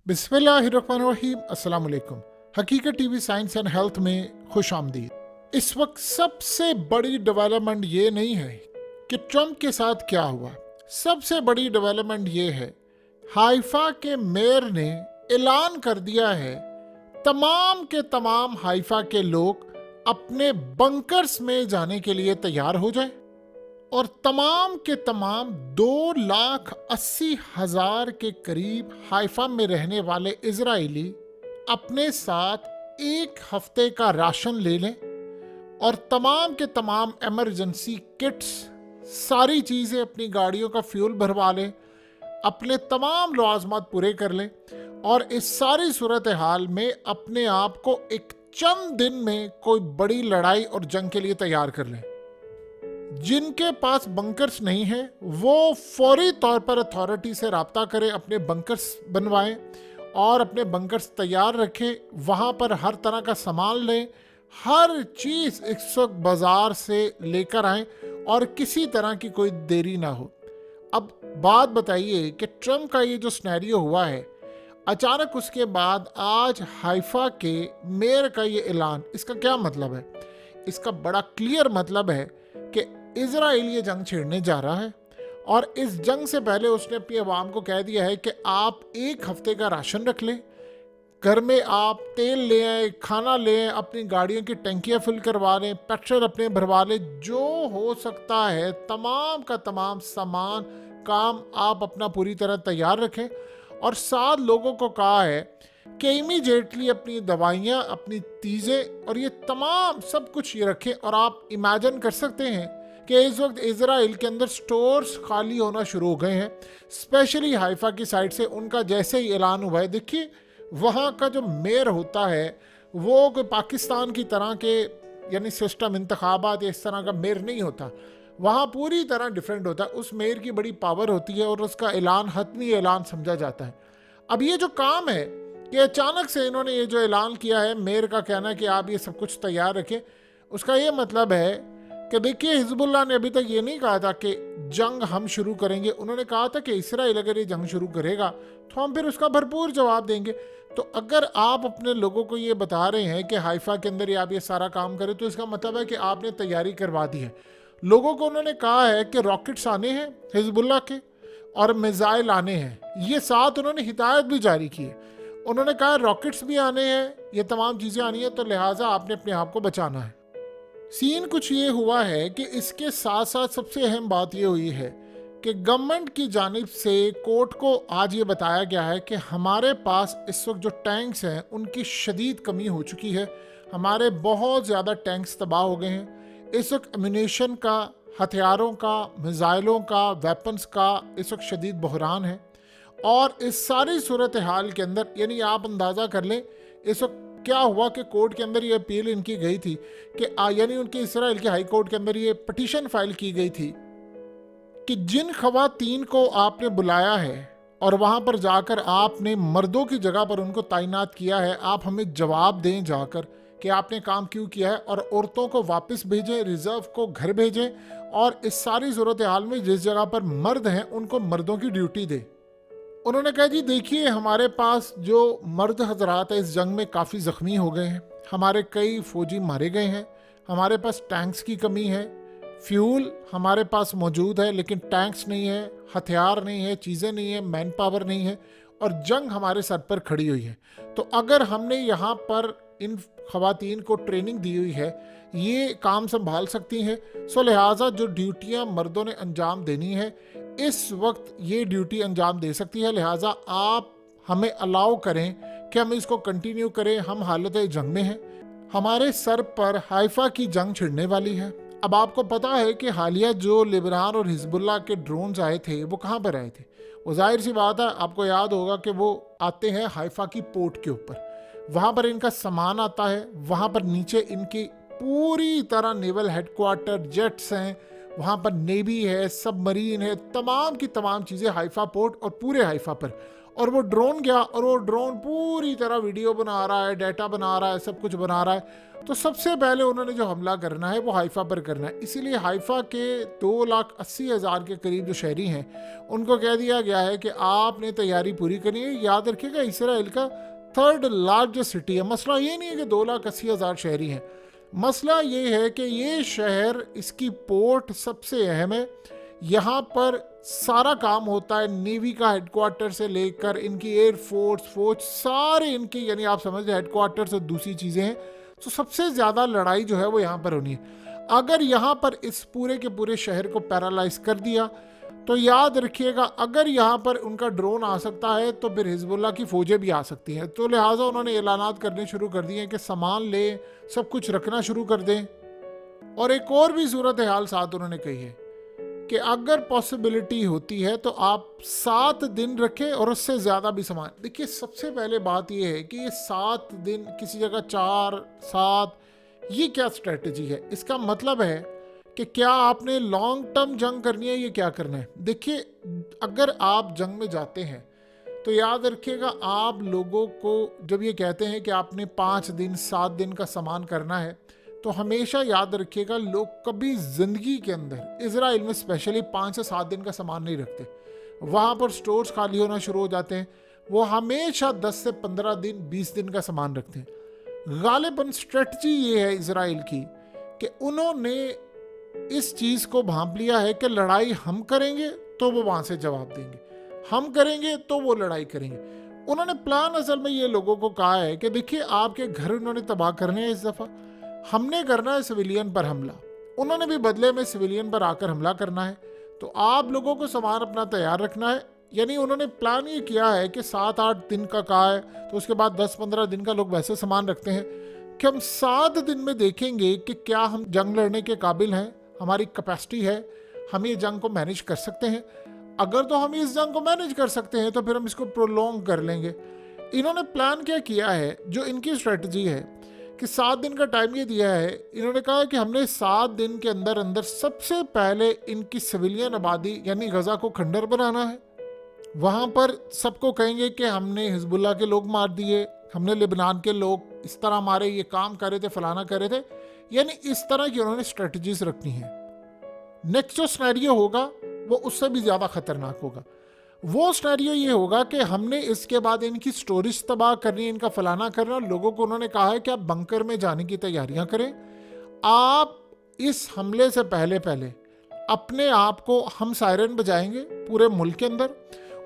बिस्मिल्लाहिर्रहमानिर्रहीम। अस्सलाम वालेकुम। हकीकत टीवी साइंस एंड हेल्थ में खुश आमदीद। इस वक्त सबसे बड़ी डेवलपमेंट ये नहीं है कि ट्रम्प के साथ क्या हुआ। सबसे बड़ी डेवलपमेंट ये है, हाइफा के मेयर ने ऐलान कर दिया है तमाम के तमाम हाइफा के लोग अपने बंकर्स में जाने के लिए तैयार हो जाए और तमाम के तमाम 2,80,000 के करीब हाइफा में रहने वाले इजरायली अपने साथ एक हफ्ते का राशन ले लें और तमाम के तमाम इमरजेंसी किट्स, सारी चीज़ें, अपनी गाड़ियों का फ्यूल भरवा लें, अपने तमाम लवाजमात पूरे कर लें और इस सारी सूरत हाल में अपने आप को एक चंद दिन में कोई बड़ी लड़ाई और जंग के लिए तैयार कर लें। जिनके पास बंकर्स नहीं है वो फौरी तौर पर अथॉरिटी से रब्ता करें, अपने बंकर्स बनवाएं और अपने बंकर्स तैयार रखें। वहाँ पर हर तरह का सामान लें, हर चीज़ इस वक्त बाज़ार से लेकर आएं और किसी तरह की कोई देरी ना हो। अब बात बताइए कि ट्रम्प का ये जो सिनेरियो हुआ है, अचानक उसके बाद आज हाइफा के मेयर का ये ऐलान, इसका क्या मतलब है? इसका बड़ा क्लियर मतलब है कि इजराइल ये जंग छेड़ने जा रहा है और इस जंग से पहले उसने अपनी आवाम को कह दिया है कि आप एक हफ्ते का राशन रख लें, घर में आप तेल ले आए, खाना ले आए, अपनी गाड़ियों की टंकियाँ फिल करवा लें, पेट्रोल अपने भरवा लें, जो हो सकता है तमाम का तमाम सामान काम आप अपना पूरी तरह तैयार रखें। और 7 लोगों को कहा है कि इमीडिएटली अपनी दवाइयाँ, अपनी चीज़ें और ये तमाम सब कुछ ये रखें। और आप इमेजिन कर सकते हैं कि इस वक्त इजराइल के अंदर स्टोर्स खाली होना शुरू हो गए हैं, स्पेशली हाइफा की साइड से। उनका जैसे ही ऐलान हुआ है, देखिए वहाँ का जो मेयर होता है वो कोई पाकिस्तान की तरह के यानी सिस्टम इंतखाबात या इस तरह का मेयर नहीं होता, वहाँ पूरी तरह डिफरेंट होता है। उस मेयर की बड़ी पावर होती है और उसका ऐलान हतमी ऐलान समझा जाता है। अब ये जो काम है कि अचानक से इन्होंने ये जो ऐलान किया है, मेयर का कहना है कि आप ये सब कुछ तैयार रखें, उसका ये मतलब है कि देखिए हिजबुल्लाह ने अभी तक ये नहीं कहा था कि जंग हम शुरू करेंगे। उन्होंने कहा था कि इसराइल अगर ये जंग शुरू करेगा तो हम फिर उसका भरपूर जवाब देंगे। तो अगर आप अपने लोगों को ये बता रहे हैं कि हाइफा के अंदर आप ये सारा काम करें, तो इसका मतलब है कि आपने तैयारी करवा दी है। लोगों को उन्होंने कहा है कि रॉकेट्स आने हैं हिजबुल्लाह के और मिसाइल आने हैं, ये साथ उन्होंने हिदायत भी जारी की है। उन्होंने कहा रॉकेट्स भी आने हैं, ये तमाम चीज़ें आनी है, तो लिहाजा आपने अपने आप को बचाना है। सीन कुछ ये हुआ है कि इसके साथ साथ सबसे अहम बात ये हुई है कि गवर्नमेंट की जानिब से कोर्ट को आज ये बताया गया है कि हमारे पास इस वक्त जो टैंक्स हैं उनकी शदीद कमी हो चुकी है। हमारे बहुत ज़्यादा टैंक्स तबाह हो गए हैं। इस वक्त एम्यूनेशन का, हथियारों का, मिसाइलों का, वेपन्स का इस वक्त शदीद बहरान है। और इस सारी सूरत हाल के अंदर यानी आप अंदाज़ा कर लें इस वक्त क्या हुआ कि कोर्ट के अंदर ये अपील इनकी गई थी कि यानी उनके इसराइल के हाई कोर्ट के अंदर ये पटिशन फाइल की गई थी कि जिन खवातीन को आपने बुलाया है और वहाँ पर जाकर आपने मर्दों की जगह पर उनको तैनात किया है, आप हमें जवाब दें जाकर कि आपने काम क्यों किया है, और औरतों को वापस भेजें, रिजर्व को घर भेजें और इस सारी सूरत हाल में जिस जगह पर मर्द हैं उनको मर्दों की ड्यूटी दें। उन्होंने कहा जी देखिए हमारे पास जो मर्द हजरात है इस जंग में काफ़ी ज़ख्मी हो गए हैं, हमारे कई फौजी मारे गए हैं, हमारे पास टैंक्स की कमी है, फ्यूल हमारे पास मौजूद है लेकिन टैंक्स नहीं है, हथियार नहीं है, चीज़ें नहीं है, मैन पावर नहीं है और जंग हमारे सर पर खड़ी हुई है। तो अगर हमने यहाँ पर इन खवातीन को ट्रेनिंग दी हुई है, ये काम संभाल सकती हैं, सो लिहाजा जो ड्यूटियाँ मर्दों ने अंजाम देनी है इस वक्त ये ड्यूटी अंजाम दे सकती है। लिहाजा आप हमें अलाउ करें कि हम इसको कंटिन्यू करें। हम हालत जंग में हैं, हमारे सर पर हाइफा की जंग छिड़ने वाली है। अब आपको पता है कि हालिया जो लिबनान और हिजबुल्लाह के ड्रोन्स आए थे वो कहाँ पर आए थे? वो जाहिर सी बात है, आपको याद होगा कि वो आते हैं हाइफा की पोर्ट के ऊपर, वहाँ पर इनका सामान आता है, वहाँ पर नीचे इनकी पूरी तरह नेवल हेडक्वार्टर, जेट्स हैं, वहाँ पर नेवी है, सबमरीन है, तमाम की तमाम चीज़ें हाइफा पोर्ट और पूरे हाइफा पर। और वो ड्रोन गया और वो ड्रोन पूरी तरह वीडियो बना रहा है, डाटा बना रहा है, सब कुछ बना रहा है। तो सबसे पहले उन्होंने जो हमला करना है वो हाइफा पर करना है। इसीलिए हाइफा के 2,80,000 के करीब जो शहरी हैं उनको कह दिया गया है कि आपने तैयारी पूरी करनी है। याद रखिएगा इसराइल का 3rd लार्जेस्ट सिटी है। मसला ये नहीं है कि 2,80,000 शहरी हैं, मसला ये है कि ये शहर, इसकी पोर्ट सबसे अहम है। यहाँ पर सारा काम होता है, नेवी का हेडक्वार्टर से लेकर इनकी एयरफोर्स फौज सारे इनकी, यानी आप समझ रहे हेडक्वार्टर से दूसरी चीज़ें हैं। तो सबसे ज़्यादा लड़ाई जो है वो यहाँ पर होनी है। अगर यहाँ पर इस पूरे के पूरे शहर को पैरालाइज कर दिया तो याद रखिएगा, अगर यहाँ पर उनका ड्रोन आ सकता है तो फिर हिजबुल्लाह की फौजें भी आ सकती हैं। तो लिहाजा उन्होंने ऐलानात करने शुरू कर दिए हैं कि सामान ले, सब कुछ रखना शुरू कर दें। और एक और भी सूरत हाल साथ उन्होंने कही है कि अगर पॉसिबिलिटी होती है तो आप 7 दिन रखें और उससे ज़्यादा भी सामान। देखिए सबसे पहले बात यह है कि ये 7 दिन, किसी जगह 4-7, ये क्या स्ट्रेटजी है? इसका मतलब है कि क्या आपने लॉन्ग टर्म जंग करनी है, ये क्या करना है? देखिए अगर आप जंग में जाते हैं तो याद रखिएगा, आप लोगों को जब ये कहते हैं कि आपने 5 दिन 7 दिन का सामान करना है, तो हमेशा याद रखिएगा लोग कभी ज़िंदगी के अंदर, इजराइल में स्पेशली 5 से 7 दिन का सामान नहीं रखते। वहाँ पर स्टोर्स खाली होना शुरू हो जाते हैं। वो हमेशा 10 से 15 दिन 20 दिन का सामान रखते हैं। गालिबन स्ट्रेटजी ये है इजराइल की कि उन्होंने इस चीज़ को भांप लिया है कि लड़ाई हम करेंगे तो वो वहाँ से जवाब देंगे, हम करेंगे तो वो लड़ाई करेंगे। उन्होंने प्लान असल में ये लोगों को कहा है कि देखिए आपके घर उन्होंने तबाह करने हैं, इस दफ़ा हमने करना है सिविलियन पर हमला। उन्होंने भी बदले में सिविलियन पर आकर हमला करना है, तो आप लोगों को सामान अपना तैयार रखना है। यानी उन्होंने प्लान ये किया है कि 7-8 दिन का कहा है, तो उसके बाद 10-15 दिन का लोग वैसे सामान रखते हैं कि हम 7 दिन में देखेंगे कि क्या हम जंग लड़ने के काबिल हैं, हमारी कैपेसिटी है, हम ये जंग को मैनेज कर सकते हैं। अगर तो हम इस जंग को मैनेज कर सकते हैं तो फिर हम इसको प्रोलॉन्ग कर लेंगे। इन्होंने प्लान क्या किया है, जो इनकी स्ट्रेटजी है कि 7 दिन का टाइम ये दिया है। इन्होंने कहा कि हमने 7 दिन के अंदर अंदर सबसे पहले इनकी सिविलियन आबादी यानी गजा को खंडर बनाना है। वहाँ पर सबको कहेंगे कि हमने हिजबुल्लाह के लोग मार दिए, हमने लेबनान के लोग इस तरह मारे, ये काम कर रहे थे, फलाना कर रहे थे। यानी इस तरह की उन्होंने स्ट्रेटजीज रखनी है। नेक्स्ट जो स्नैरियो होगा वो उससे भी ज़्यादा खतरनाक होगा। वो स्नैरियो ये होगा कि हमने इसके बाद इनकी स्टोरेज तबाह करनी, इनका फलाना करना। लोगों को उन्होंने कहा है कि आप बंकर में जाने की तैयारियां करें। आप इस हमले से पहले पहले अपने आप को, हम सायरन बजाएंगे पूरे मुल्क के अंदर।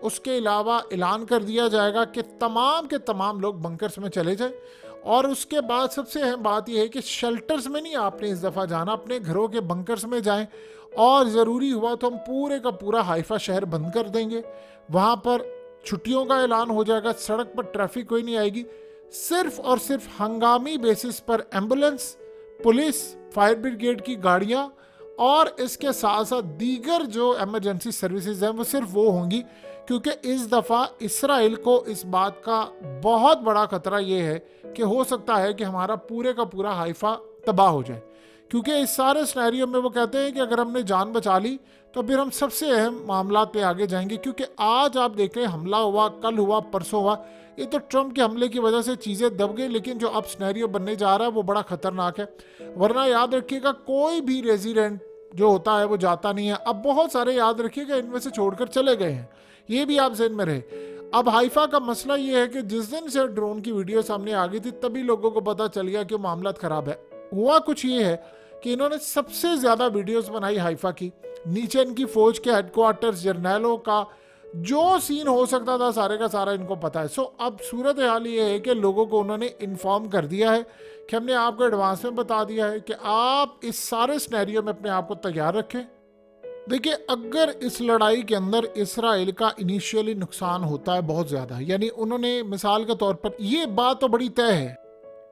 उसके अलावा ऐलान कर दिया जाएगा कि तमाम के तमाम लोग बंकर्स में चले जाएं। और उसके बाद सबसे अहम बात यह है कि शेल्टर्स में नहीं आपने इस दफ़ा जाना, अपने घरों के बंकर्स में जाएं। और ज़रूरी हुआ तो हम पूरे का पूरा हाइफा शहर बंद कर देंगे। वहाँ पर छुट्टियों का ऐलान हो जाएगा, सड़क पर ट्रैफिक कोई नहीं आएगी। सिर्फ और सिर्फ हंगामी बेसिस पर एम्बुलेंस, पुलिस, फायर ब्रिगेड की गाड़ियाँ और इसके साथ साथ दीगर जो एमरजेंसी सर्विसेज हैं वो सिर्फ वो होंगी। क्योंकि इस दफ़ा इसराइल को इस बात का बहुत बड़ा खतरा ये है कि हो सकता है कि हमारा पूरे का पूरा हाइफा तबाह हो जाए। क्योंकि इस सारे सिनेरियो में वो कहते हैं कि अगर हमने जान बचा ली तो फिर हम सबसे अहम मामला पे आगे जाएंगे। क्योंकि आज आप देखें, हमला हुआ, कल हुआ, परसों हुआ, ये तो ट्रंप के हमले की वजह से चीज़ें दब गई। लेकिन जो अब सिनेरियो बनने जा रहा है वो बड़ा ख़तरनाक है। वरना याद रखिएगा, कोई भी रेजिडेंट जो होता है वो जाता नहीं है। अब बहुत सारे याद रखिएगा इनमें से छोड़कर चले गए हैं, ये भी आप ज़हन में रहे। अब हाइफा का मसला ये है कि जिस दिन से ड्रोन की वीडियो सामने आ गई थी तभी लोगों को पता चल गया कि मामला ख़राब है। हुआ कुछ ये है कि इन्होंने सबसे ज़्यादा वीडियोस बनाई हाइफा की। नीचे इनकी फ़ौज के हेडक्वार्टर्स, जर्नैलों का जो सीन हो सकता था सारे का सारा इनको पता है। सो अब सूरत हाल ये है कि लोगों को उन्होंने इन्फॉर्म कर दिया है कि हमने आपको एडवांस में बता दिया है कि आप इस सारे सिनेरियो में अपने आप को तैयार रखें। देखिए, अगर इस लड़ाई के अंदर इसराइल का इनिशियली नुकसान होता है बहुत ज़्यादा, यानी उन्होंने मिसाल के तौर पर, ये बात तो बड़ी तय है,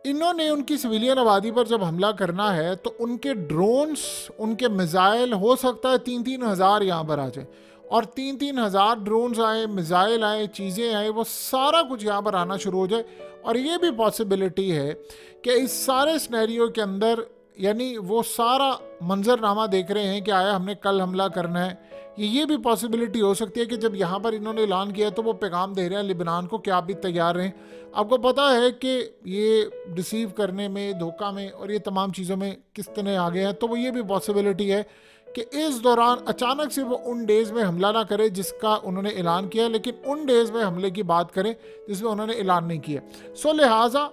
इन्होंने उनकी सिविलियन आबादी पर जब हमला करना है तो उनके ड्रोन्स, उनके मिसाइल, हो सकता है 3-3 हज़ार यहाँ पर आ जाए। और 3-3 हज़ार ड्रोन्स आए, मिसाइल आए, चीज़ें आए, वो सारा कुछ यहाँ पर आना शुरू हो जाए। और ये भी पॉसिबिलिटी है कि इस सारे सिनेरियो के अंदर यानी वो सारा मंजरनामा देख रहे हैं कि आया हमने कल हमला करना है। ये भी पॉसिबिलिटी हो सकती है कि जब यहाँ पर इन्होंने ऐलान किया तो वो पैगाम दे रहे हैं लिबनान को कि आप भी तैयार रहें। आपको पता है कि ये रिसीव करने में, धोखा में और ये तमाम चीज़ों में किस तरह आ गए हैं। तो वो ये भी पॉसिबिलिटी है कि इस दौरान अचानक से वो उन डेज़ में हमला ना करे जिसका उन्होंने ऐलान किया, लेकिन उन डेज़ में हमले की बात करें जिसमें उन्होंने ऐलान नहीं किया। सो लिहाजा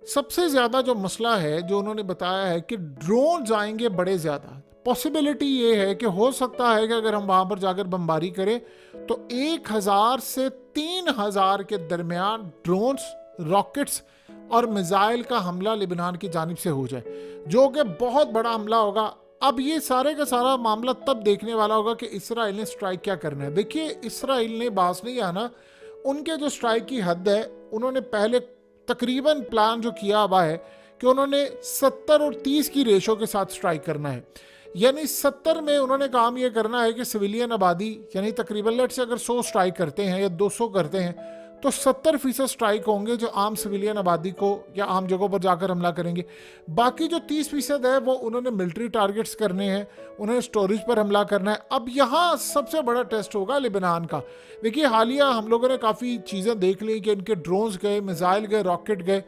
सबसे ज़्यादा जो मसला है जो उन्होंने बताया है कि ड्रोन आएंगे बड़े ज़्यादा। पॉसिबिलिटी ये है कि हो सकता है कि अगर हम वहाँ पर जाकर बमबारी करें तो 1000 से 3000 के दरमियान ड्रोन्स, रॉकेट्स और मिसाइल का हमला लिबनान की जानिब से हो जाए, जो कि बहुत बड़ा हमला होगा। अब ये सारे का सारा मामला तब देखने वाला होगा कि इसराइल ने स्ट्राइक क्या करना है। देखिए, इसराइल ने बास नहीं आना, उनके जो स्ट्राइक की हद है, उन्होंने पहले तकरीबन प्लान जो किया हुआ है कि उन्होंने 70 और 30 की रेशो के साथ स्ट्राइक करना है। यानी 70 में उन्होंने काम ये करना है कि सिविलियन आबादी, यानी तकरीबन लेट से अगर 100 स्ट्राइक करते हैं या 200 करते हैं तो 70% स्ट्राइक होंगे जो आम सिविलियन आबादी को या आम जगहों पर जाकर हमला करेंगे। बाकी जो 30% है वो उन्होंने मिलिट्री टारगेट्स करने हैं, उन्हें स्टोरेज पर हमला करना है। अब यहाँ सबसे बड़ा टेस्ट होगा लिबनान का। देखिए, हालिया हम लोगों ने काफ़ी चीज़ें देख ली कि इनके ड्रोन्स गए, मिसाइल गए, रॉकेट गए।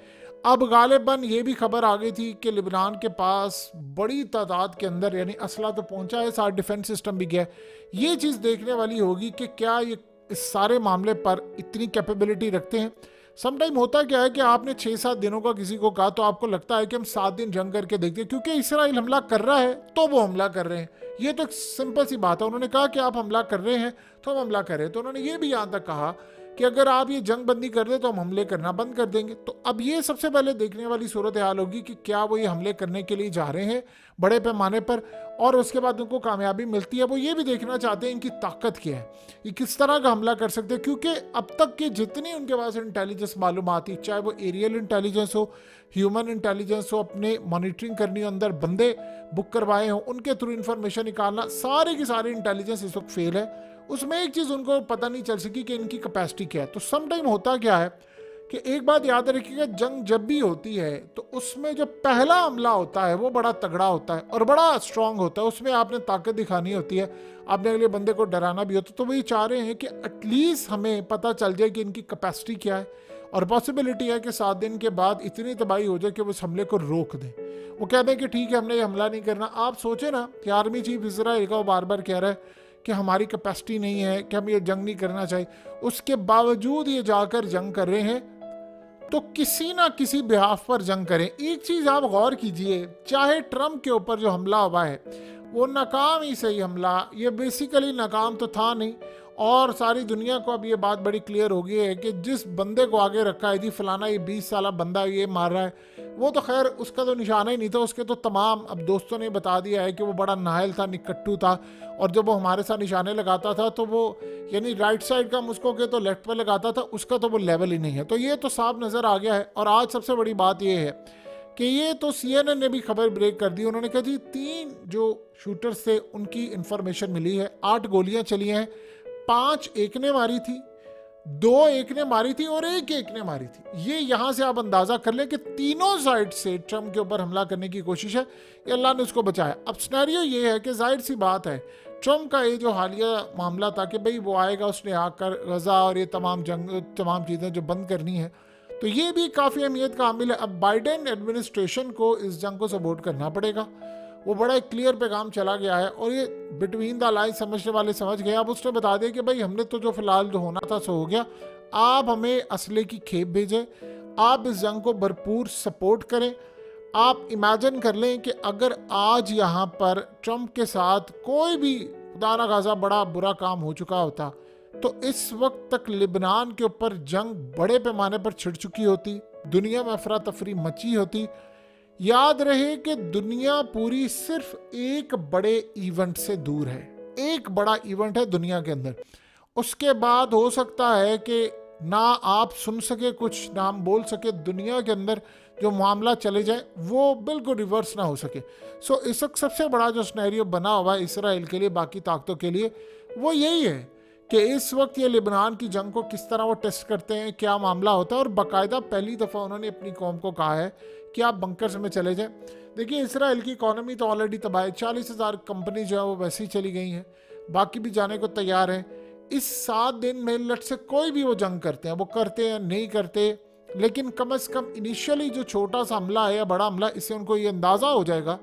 अब गालिबन ये भी खबर आ गई थी कि लिबनान के पास बड़ी तादाद के अंदर यानी असला तो पहुंचा है, साथ डिफेंस सिस्टम भी गया। ये चीज़ देखने वाली होगी कि क्या ये इस सारे मामले पर इतनी कैपेबिलिटी रखते हैं। समटाइम होता क्या है कि आपने 6-7 दिनों का किसी को कहा तो आपको लगता है कि हम 7 दिन जंग करके देखते हैं, क्योंकि इसराइल हमला कर रहा है तो वो हमला कर रहे हैं। ये तो एक सिंपल सी बात है। उन्होंने कहा कि आप हमला कर रहे हैं तो हम हमला कर रहे हैं। तो उन्होंने ये भी यहाँ तक कहा कि अगर आप ये जंग बंदी कर दे तो हम हमले करना बंद कर देंगे। तो अब ये सबसे पहले देखने वाली सूरत हाल होगी कि क्या वो ये हमले करने के लिए जा रहे हैं बड़े पैमाने पर, और उसके बाद उनको कामयाबी मिलती है। वो ये भी देखना चाहते हैं इनकी ताकत क्या है, ये किस तरह का हमला कर सकते हैं, क्योंकि अब तक की जितनी उनके पास इंटेलिजेंस मालूमात थी, चाहे वो एरियल इंटेलिजेंस हो, ह्यूमन इंटेलिजेंस हो, अपने मॉनिटरिंग करनी हो, अंदर बंदे बुक करवाए हों, उनके थ्रू इन्फॉर्मेशन निकालना, सारे की सारी इंटेलिजेंस इस वक्त फेल है। उसमें एक चीज़ उनको पता नहीं चल सकी कि इनकी कैपेसिटी क्या है। तो सम टाइम होता क्या है कि एक बात याद रखिएगा, जंग जब भी होती है तो उसमें जो पहला हमला होता है वो बड़ा तगड़ा होता है और बड़ा स्ट्रांग होता है। उसमें आपने ताकत दिखानी होती है, आपने अगले बंदे को डराना भी होता है। तो वही चाह रहे हैं कि एटलीस्ट हमें पता चल जाए कि इनकी कैपेसिटी क्या है, और पॉसिबिलिटी है कि 7 दिन के बाद इतनी तबाही हो जाए कि वो इस हमले को रोक दें। वो कहते हैं कि ठीक है, हमने ये हमला नहीं करना। आप सोचें ना कि आर्मी चीफ इसराइल का वो बार बार कह रहा है कि हमारी कैपेसिटी नहीं है, कि हम ये जंग नहीं करना चाहिए, उसके बावजूद ये जाकर जंग कर रहे हैं। तो किसी ना किसी बिहाफ पर जंग करें। एक चीज़ आप गौर कीजिए, चाहे ट्रंप के ऊपर जो हमला हुआ है वो नाकाम ही सही हमला, ये बेसिकली नाकाम तो था नहीं, और सारी दुनिया को अब ये बात बड़ी क्लियर हो गई है कि जिस बंदे को आगे रखा है जी फलाना ये 20 साल बंदा ये मार रहा है, वो तो खैर उसका तो निशाना ही नहीं था। उसके तो तमाम अब दोस्तों ने बता दिया है कि वो बड़ा नाहल था, निकट्टू था, और जब वो हमारे साथ निशाने लगाता था तो वो यानी राइट साइड का मुझको के तो लेफ्ट पर लगाता था, उसका तो वो लेवल ही नहीं है। तो ये तो साफ नज़र आ गया है। और आज सबसे बड़ी बात ये है कि ये तो CNN ने भी खबर ब्रेक कर दी। उन्होंने कहा जी 3 जो शूटर्स थे उनकी इंफॉर्मेशन मिली है, 8 गोलियां चली हैं, 5 एक ने मारी थी, 2 एक ने मारी थी और 1 एक ने मारी थी। ये यहाँ से आप अंदाजा कर लें कि तीनों साइड से ट्रंप के ऊपर हमला करने की कोशिश है, ये अल्लाह ने उसको बचाया। अब सिनेरियो ये है कि जाहिर सी बात है, ट्रंप का ये जो हालिया मामला था कि भाई वो आएगा, उसने आकर गजा और ये तमाम चीज़ें जो बंद करनी है, तो ये भी काफ़ी अहमियत का हामिल है। अब बाइडेन एडमिनिस्ट्रेशन को इस जंग को सपोर्ट करना पड़ेगा। वो बड़ा एक क्लियर पैगाम चला गया है और ये बिटवीन द लाइन समझने वाले समझ गए। अब उसने बता दिया कि भाई हमने तो जो फिलहाल जो होना था सो हो गया, आप हमें असले की खेप भेजें, आप इस जंग को भरपूर सपोर्ट करें। आप इमेजिन कर लें कि अगर आज यहाँ पर ट्रंप के साथ कोई भी खुदा ना खासा बड़ा बुरा काम हो चुका होता तो इस वक्त तक लिबनान के ऊपर जंग बड़े पैमाने पर छिड़ चुकी होती, दुनिया में अफरा तफरी मची होती। याद रहे कि दुनिया पूरी सिर्फ एक बड़े इवेंट से दूर है, एक बड़ा इवेंट है दुनिया के अंदर। उसके बाद हो सकता है कि ना आप सुन सके कुछ, ना हम बोल सके, दुनिया के अंदर जो मामला चले जाए वो बिल्कुल रिवर्स ना हो सके। सो इस वक्त सबसे बड़ा जो सिनेरियो बना हुआ है इसराइल के लिए, बाकी ताकतों के लिए, वो यही है कि इस वक्त ये लिबनान की जंग को किस तरह वो टेस्ट करते हैं, क्या मामला होता है। और बाकायदा पहली दफ़ा उन्होंने अपनी कौम को कहा है कि आप बंकर्स में चले जाएं। देखिए, इसराइल की इकोनॉमी तो ऑलरेडी तबाह है। 40,000 कंपनी जो है वो वैसे ही चली गई हैं, बाकी भी जाने को तैयार हैं। इस 7 दिन में लट से कोई भी वो जंग करते हैं, वो करते हैं नहीं करते, लेकिन कम से कम इनिशियली जो छोटा सा हमला है या बड़ा हमला, इससे उनको ये अंदाज़ा हो जाएगा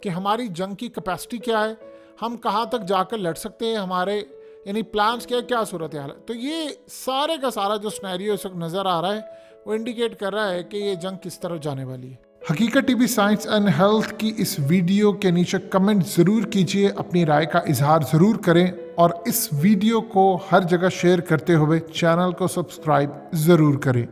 कि हमारी जंग की कैपेसिटी क्या है, हम कहाँ तक जाकर लड़ सकते हैं, हमारे यानी प्लान्स क्या सूरत हाल है। तो ये सारे का सारा जो स्नैरियो इस वक्त नज़र आ रहा है वो इंडिकेट कर रहा है कि ये जंग किस तरफ जाने वाली है। हकीकत टीवी साइंस एंड हेल्थ की इस वीडियो के नीचे कमेंट ज़रूर कीजिए, अपनी राय का इजहार ज़रूर करें और इस वीडियो को हर जगह शेयर करते हुए चैनल को सब्सक्राइब ज़रूर करें।